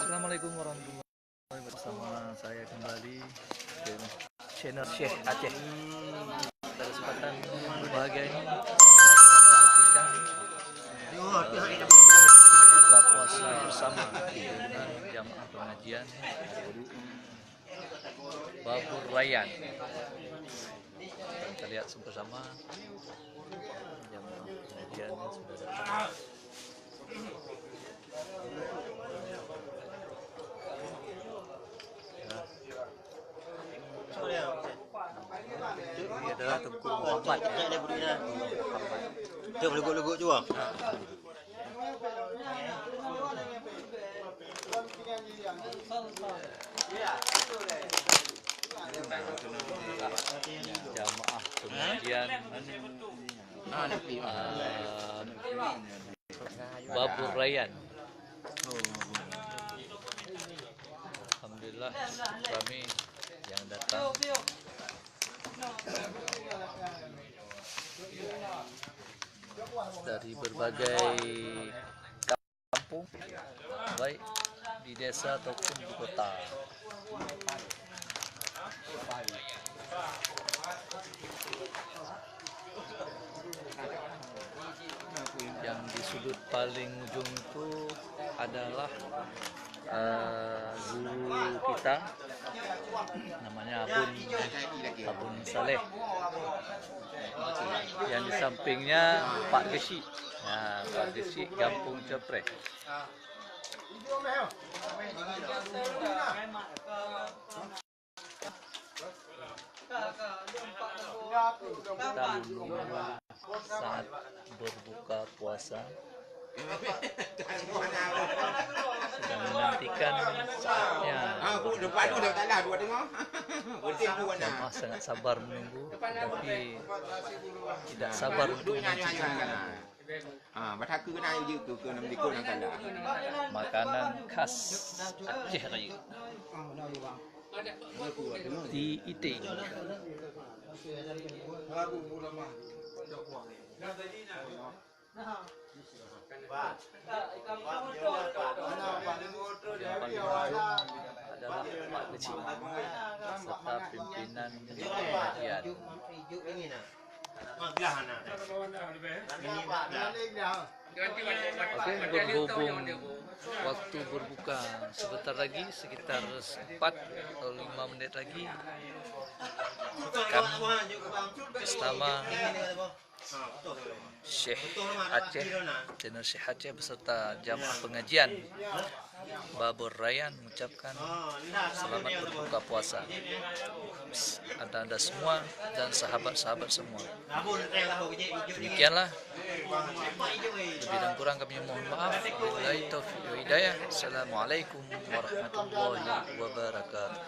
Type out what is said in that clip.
Assalamualaikum warahmatullahi wabarakatuh. Bersama saya kembali ke channel Syekh Aceh. Pada kesempatan berbahagia ini, saksikan buka puasa bersama dengan jamaah pengajian Babur Rayyan. Kita lihat bersama jamaah pengajian yang sudah datang. Ini adalah Tengku Muhammad. Dia boleh leguk-leguk juga. Jamaah pengajian Babur Rayyan. Alhamdulillah kami yang datang dari berbagai kampung, baik di desa ataupun di kota. Yang di sudut paling ujung itu adalah guru kita, namanya Abun Saleh. Yang di sampingnya Pak Gesi, Pak Gesi Kampung Cepreh. Kita menunggu saat berbuka puasa, sedang menantikan saatnya berbuka. Jamaah sangat sabar menunggu, tapi tidak sabar untuk mencicipi makanan khas Aceh Raya di Itik. Adalah Pak Gesi serta pimpinan pengajian. Oke, berhubung waktu berbuka sebentar lagi, sekitar 4 atau 5 menit lagi, kami bersama Syekh Aceh, channel Syekh Aceh beserta jamaah pengajian Babur Rayyan mengucapkan selamat berbuka puasa Anda semua dan sahabat-sahabat semua. Demikianlah, lebih dan kurang kami mohon maaf. Wabillahi taufiq wa hidayah. Assalamualaikum warahmatullahi wabarakatuh.